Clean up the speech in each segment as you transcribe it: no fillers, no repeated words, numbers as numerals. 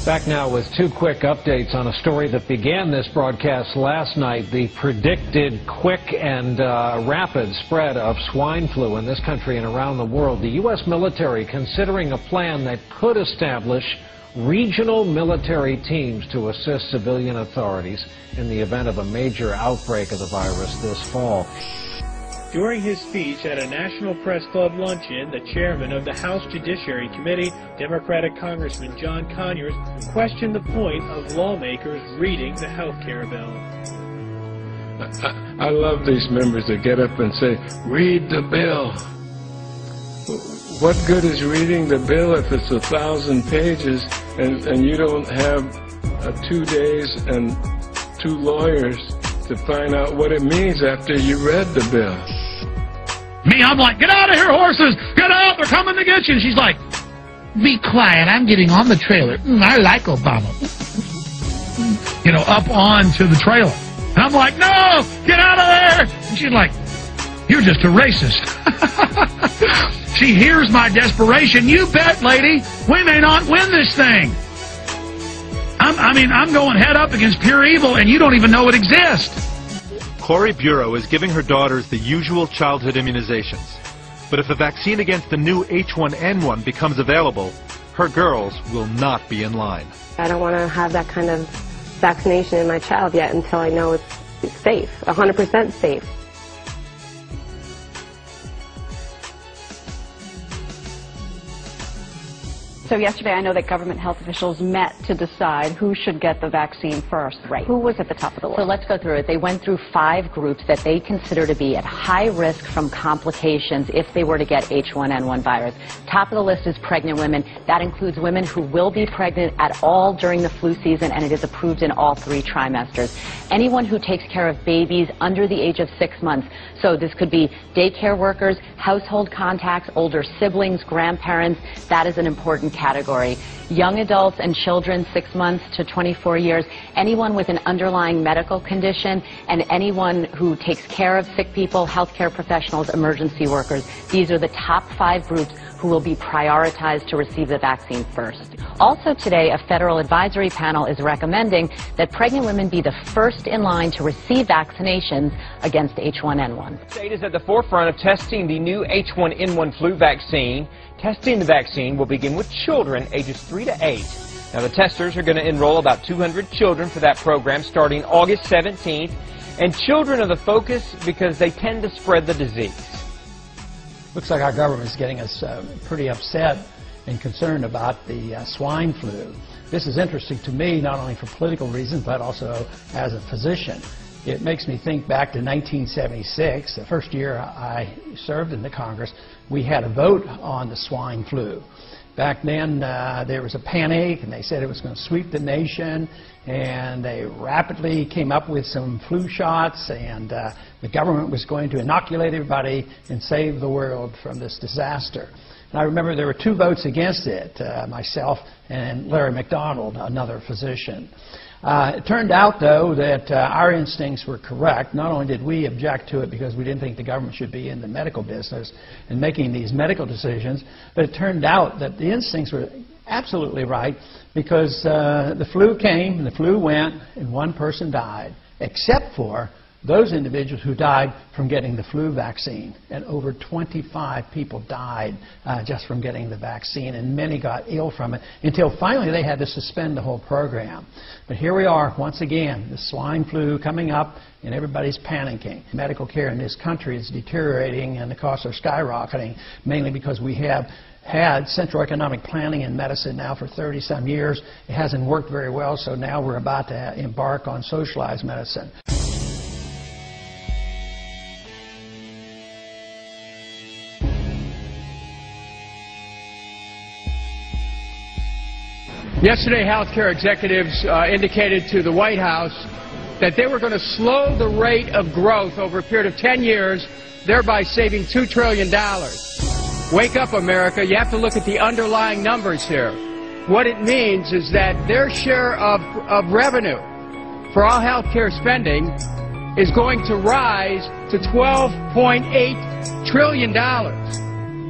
Back now with two quick updates on a story that began this broadcast last night, the predicted quick and rapid spread of swine flu in this country and around the world. The U.S. military considering a plan that could establish regional military teams to assist civilian authorities in the event of a major outbreak of the virus this fall. During his speech at a National Press Club luncheon, the chairman of the House Judiciary Committee, Democratic Congressman John Conyers, questioned the point of lawmakers reading the health care bill. I love these members that get up and say, read the bill. What good is reading the bill if it's 1,000 pages and you don't have 2 days and 2 lawyers to find out what it means after you read the bill? Me, I'm like, get out of here, horses! Get out! They're coming to get you! And she's like, be quiet, I'm getting on the trailer. I like Obama. You know, up onto the trailer. And I'm like, no! Get out of there! And she's like, you're just a racist. She hears my desperation. You bet, lady, we may not win this thing. I'm going head up against pure evil, and you don't even know it exists. Cory Bureau is giving her daughters the usual childhood immunizations. But if a vaccine against the new H1N1 becomes available, her girls will not be in line. I don't want to have that kind of vaccination in my child yet until I know it's safe, 100% safe. So yesterday, I know that government health officials met to decide who should get the vaccine first. Right. Who was at the top of the list? So let's go through it. They went through 5 groups that they consider to be at high risk from complications if they were to get H1N1 virus. Top of the list is pregnant women. That includes women who will be pregnant at all during the flu season, and it is approved in all 3 trimesters. Anyone who takes care of babies under the age of 6 months. So this could be daycare workers, household contacts, older siblings, grandparents. That is an important category. Young adults and children 6 months to 24 years, anyone with an underlying medical condition, and anyone who takes care of sick people, healthcare professionals, emergency workers. These are the top 5 groups who will be prioritized to receive the vaccine first. Also today, a federal advisory panel is recommending that pregnant women be the first in line to receive vaccinations against H1N1. The state is at the forefront of testing the new H1N1 flu vaccine. Testing the vaccine will begin with children ages 3 to 8. Now, the testers are going to enroll about 200 children for that program starting August 17th. And children are the focus because they tend to spread the disease. Looks like our government is getting us pretty upset and concerned about the swine flu. This is interesting to me, not only for political reasons, but also as a physician. It makes me think back to 1976, the first year I served in the Congress. We had a vote on the swine flu. Back then, there was a panic, and they said it was going to sweep the nation, and they rapidly came up with some flu shots, and the government was going to inoculate everybody and save the world from this disaster. And I remember there were 2 votes against it, myself and Larry McDonald, another physician. It turned out, though, that our instincts were correct. Not only did we object to it because we didn't think the government should be in the medical business and making these medical decisions, but it turned out that the instincts were absolutely right because the flu came and the flu went and 1 person died, except for those individuals who died from getting the flu vaccine. And over 25 people died just from getting the vaccine, and many got ill from it, until finally they had to suspend the whole program. But here we are, once again, the swine flu coming up, and everybody's panicking. Medical care in this country is deteriorating, and the costs are skyrocketing, mainly because we have had central economic planning in medicine now for 30-some years. It hasn't worked very well, so now we're about to embark on socialized medicine. Yesterday, healthcare executives indicated to the White House that they were going to slow the rate of growth over a period of 10 years, thereby saving $2 trillion. Wake up, America. You have to look at the underlying numbers here. What it means is that their share of revenue for all healthcare spending is going to rise to $12.8 trillion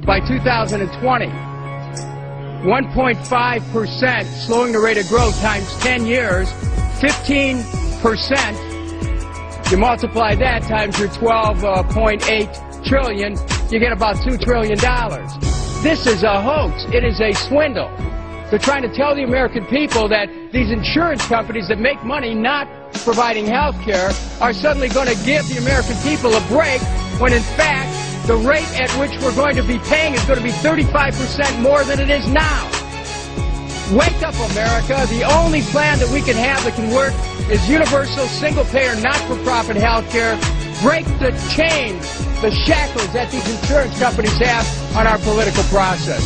by 2020. 1.5%, slowing the rate of growth times 10 years, 15%. You multiply that times your 12.8 trillion, you get about $2 trillion. This is a hoax. It is a swindle. They're trying to tell the American people that these insurance companies that make money not providing health care are suddenly going to give the American people a break, when in fact the rate at which we're going to be paying is going to be 35% more than it is now. Wake up, America. The only plan that we can have that can work is universal, single-payer, not-for-profit health care. Break the chains, the shackles that these insurance companies have on our political process.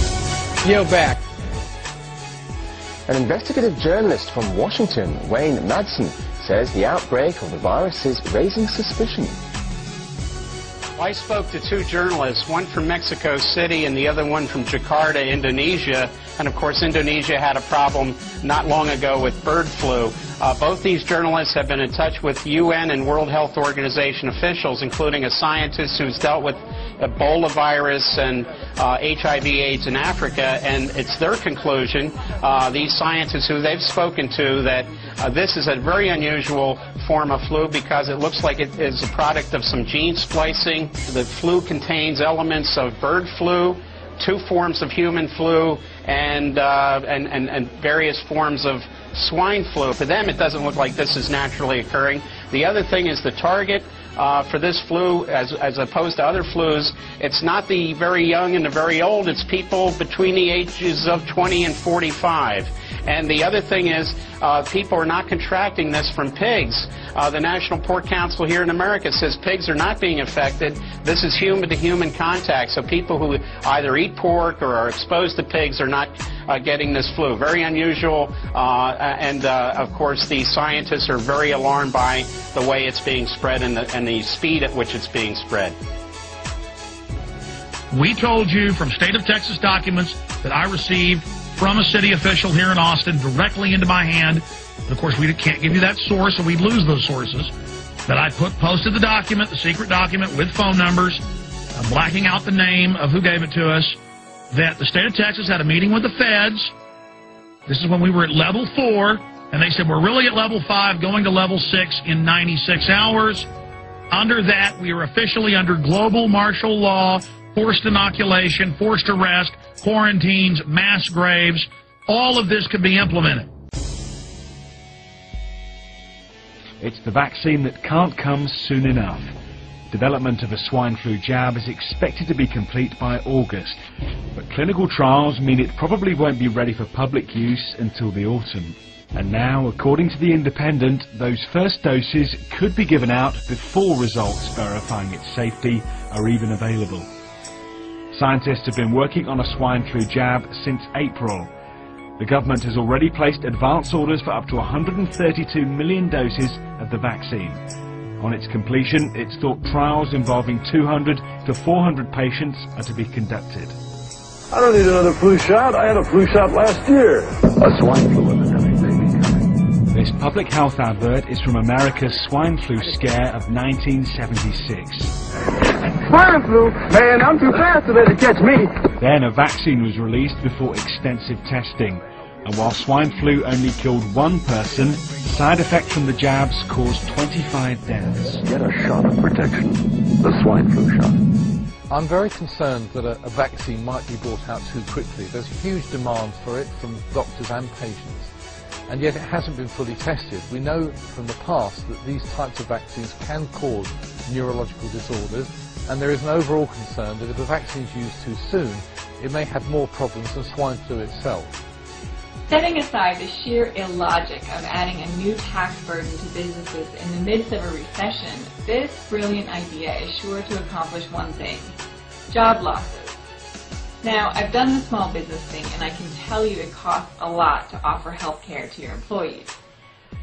Yield back. An investigative journalist from Washington, Wayne Madsen, says the outbreak of the virus is raising suspicion. I spoke to two journalists, one from Mexico City and the other one from Jakarta, Indonesia. And of course, Indonesia had a problem not long ago with bird flu. Both these journalists have been in touch with UN and World Health Organization officials, including a scientist who's dealt with Ebola virus and HIV/AIDS in Africa, and it's their conclusion, these scientists who they've spoken to, that this is a very unusual form of flu because it looks like it is a product of some gene splicing. The flu contains elements of bird flu, two forms of human flu, and various forms of swine flu. For them, it doesn't look like this is naturally occurring. The other thing is the target for this flu, as opposed to other flus, it's not the very young and the very old, it's people between the ages of 20 and 45. And the other thing is, people are not contracting this from pigs. The National Pork Council here in America says pigs are not being affected. This is human-to-human contact. So people who either eat pork or are exposed to pigs are not getting this flu. Very unusual. Of course, the scientists are very alarmed by the way it's being spread and the speed at which it's being spread. We told you from State of Texas documents that I received from a city official here in Austin directly into my hand. And of course, we can't give you that source, so we'd lose those sources. That I posted the document, the secret document, with phone numbers, blacking out the name of who gave it to us, that the state of Texas had a meeting with the feds. This is when we were at level 4, and they said, we're really at level 5, going to level 6 in 96 hours. Under that, we are officially under global martial law, forced inoculation, forced arrest, quarantines, mass graves. All of this could be implemented. It's the vaccine that can't come soon enough. Development of a swine flu jab is expected to be complete by August, but clinical trials mean it probably won't be ready for public use until the autumn. And now, according to The Independent, those first doses could be given out before results verifying its safety are even available. Scientists have been working on a swine flu jab since April. The government has already placed advance orders for up to 132 million doses of the vaccine. On its completion, it's thought trials involving 200 to 400 patients are to be conducted. I don't need another flu shot. I had a flu shot last year. A swine flu epidemic may be coming. This public health advert is from America's swine flu scare of 1976. Swine flu? Man, I'm too fast to let it catch me. Then a vaccine was released before extensive testing. And while swine flu only killed one person, side effects from the jabs caused 25 deaths. Get a shot of protection. The swine flu shot. I'm very concerned that a vaccine might be brought out too quickly. There's huge demand for it from doctors and patients, and yet it hasn't been fully tested. We know from the past that these types of vaccines can cause neurological disorders, and there is an overall concern that if a vaccine is used too soon, it may have more problems than swine flu itself. Setting aside the sheer illogic of adding a new tax burden to businesses in the midst of a recession, this brilliant idea is sure to accomplish one thing: job losses. Now, I've done the small business thing, and I can tell you it costs a lot to offer health care to your employees.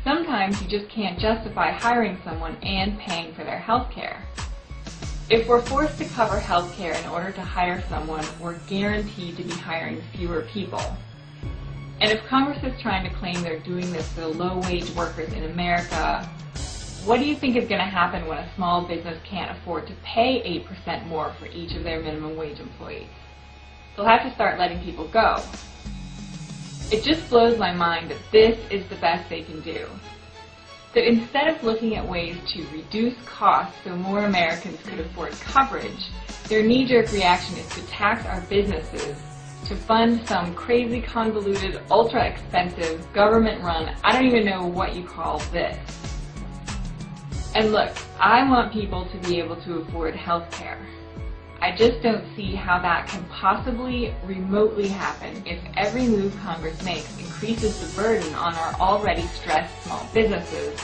Sometimes you just can't justify hiring someone and paying for their health care. If we're forced to cover health care in order to hire someone, we're guaranteed to be hiring fewer people. And if Congress is trying to claim they're doing this for the low-wage workers in America, what do you think is going to happen when a small business can't afford to pay 8% more for each of their minimum wage employees? They'll have to start letting people go. It just blows my mind that this is the best they can do. So instead of looking at ways to reduce costs so more Americans could afford coverage, their knee-jerk reaction is to tax our businesses to fund some crazy, convoluted, ultra-expensive, government-run, I don't even know what you call this. And look, I want people to be able to afford health care. I just don't see how that can possibly remotely happen if every move Congress makes increases the burden on our already stressed small businesses.